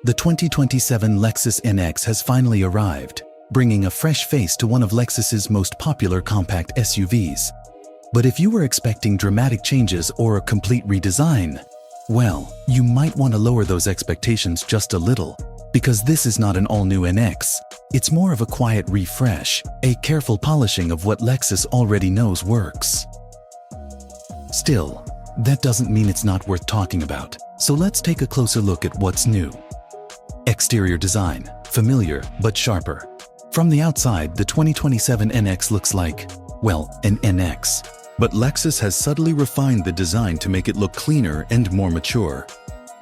The 2027 Lexus NX has finally arrived, bringing a fresh face to one of Lexus's most popular compact SUVs. But if you were expecting dramatic changes or a complete redesign, well, you might want to lower those expectations just a little, because this is not an all-new NX. It's more of a quiet refresh, a careful polishing of what Lexus already knows works. Still, that doesn't mean it's not worth talking about, so let's take a closer look at what's new. Exterior design, familiar but sharper. From the outside, the 2027 NX looks like, well, an NX. But Lexus has subtly refined the design to make it look cleaner and more mature.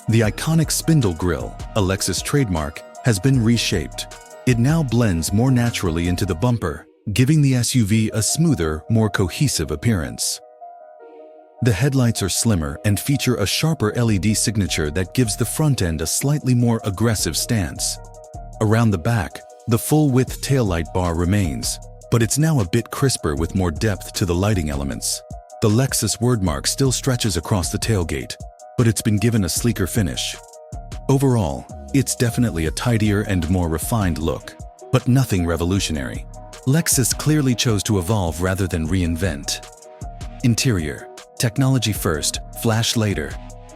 The iconic spindle grille, a Lexus trademark, has been reshaped. It now blends more naturally into the bumper, giving the SUV a smoother, more cohesive appearance. The headlights are slimmer and feature a sharper LED signature that gives the front end a slightly more aggressive stance. Around the back, the full-width taillight bar remains, but it's now a bit crisper with more depth to the lighting elements. The Lexus wordmark still stretches across the tailgate, but it's been given a sleeker finish. Overall, it's definitely a tidier and more refined look, but nothing revolutionary. Lexus clearly chose to evolve rather than reinvent. Interior. Technology first, flash later.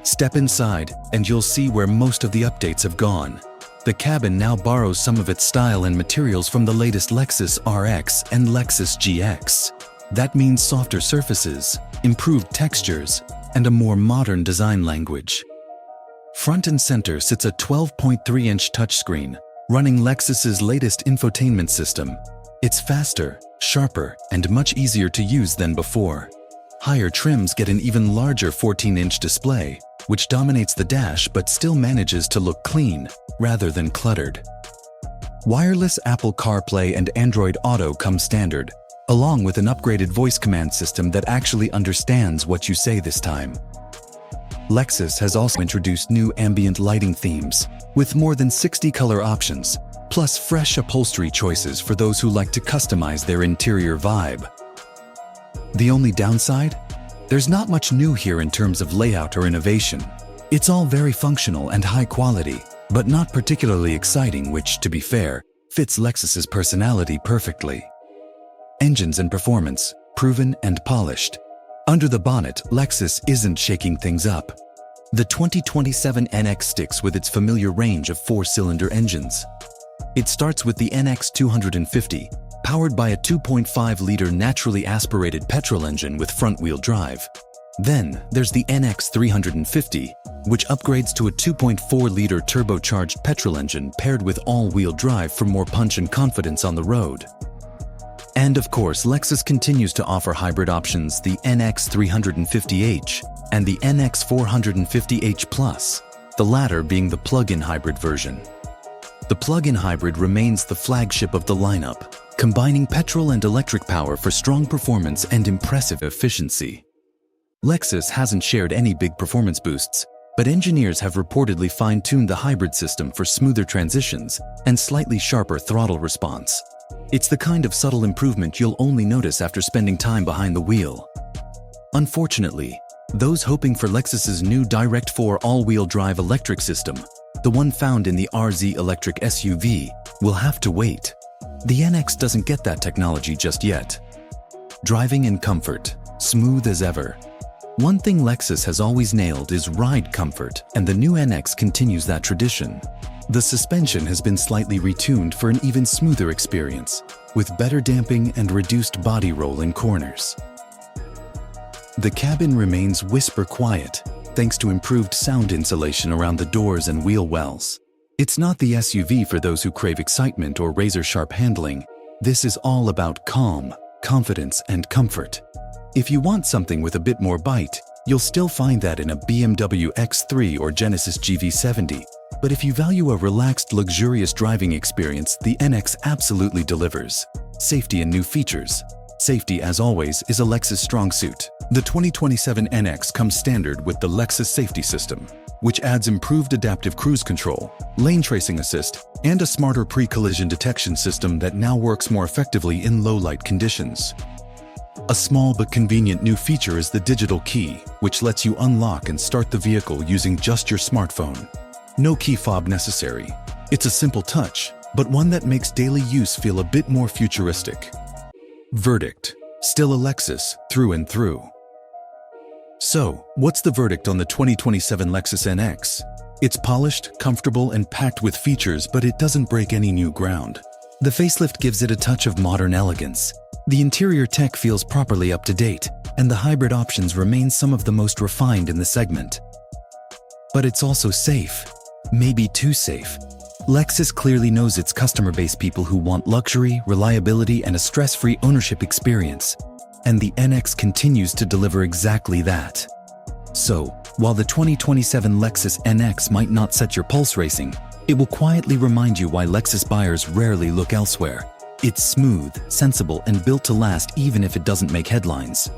Step inside, and you'll see where most of the updates have gone. The cabin now borrows some of its style and materials from the latest Lexus RX and Lexus GX. That means softer surfaces, improved textures, and a more modern design language. Front and center sits a 12.3-inch touchscreen, running Lexus's latest infotainment system. It's faster, sharper, and much easier to use than before. Higher trims get an even larger 14-inch display, which dominates the dash but still manages to look clean, rather than cluttered. Wireless Apple CarPlay and Android Auto come standard, along with an upgraded voice command system that actually understands what you say this time. Lexus has also introduced new ambient lighting themes, with more than 60 color options, plus fresh upholstery choices for those who like to customize their interior vibe. The only downside? There's not much new here in terms of layout or innovation. It's all very functional and high quality, but not particularly exciting, which, to be fair, fits Lexus's personality perfectly. Engines and performance, proven and polished. Under the bonnet, Lexus isn't shaking things up. The 2027 NX sticks with its familiar range of 4-cylinder engines. It starts with the NX 250, powered by a 2.5-liter naturally aspirated petrol engine with front-wheel drive. Then there's the NX 350, which upgrades to a 2.4-liter turbocharged petrol engine paired with all-wheel drive for more punch and confidence on the road. And of course, Lexus continues to offer hybrid options, the NX 350h and the NX 450h+, the latter being the plug-in hybrid version. The plug-in hybrid remains the flagship of the lineup, combining petrol and electric power for strong performance and impressive efficiency. Lexus hasn't shared any big performance boosts, but engineers have reportedly fine-tuned the hybrid system for smoother transitions and slightly sharper throttle response. It's the kind of subtle improvement you'll only notice after spending time behind the wheel. Unfortunately, those hoping for Lexus's new Direct4 all-wheel drive electric system, the one found in the RZ electric SUV, will have to wait. The NX doesn't get that technology just yet. Driving in comfort, smooth as ever. One thing Lexus has always nailed is ride comfort, and the new NX continues that tradition. The suspension has been slightly retuned for an even smoother experience, with better damping and reduced body roll in corners. The cabin remains whisper quiet, thanks to improved sound insulation around the doors and wheel wells. It's not the SUV for those who crave excitement or razor-sharp handling. This is all about calm, confidence, and comfort. If you want something with a bit more bite, you'll still find that in a BMW X3 or Genesis GV70. But if you value a relaxed, luxurious driving experience, the NX absolutely delivers. Safety and new features. Safety, as always, is a Lexus strong suit. The 2027 NX comes standard with the Lexus Safety System, which adds improved adaptive cruise control, lane tracing assist, and a smarter pre-collision detection system that now works more effectively in low-light conditions. A small but convenient new feature is the digital key, which lets you unlock and start the vehicle using just your smartphone. No key fob necessary. It's a simple touch, but one that makes daily use feel a bit more futuristic. Verdict: still a Lexus through and through. So, what's the verdict on the 2027 Lexus NX? It's polished, comfortable, and packed with features, but it doesn't break any new ground. The facelift gives it a touch of modern elegance. The interior tech feels properly up to date, and the hybrid options remain some of the most refined in the segment. But it's also safe. Maybe too safe. Lexus clearly knows its customer base, people who want luxury, reliability, and a stress-free ownership experience. And the NX continues to deliver exactly that. So, while the 2027 Lexus NX might not set your pulse racing, it will quietly remind you why Lexus buyers rarely look elsewhere. It's smooth, sensible, and built to last even if it doesn't make headlines.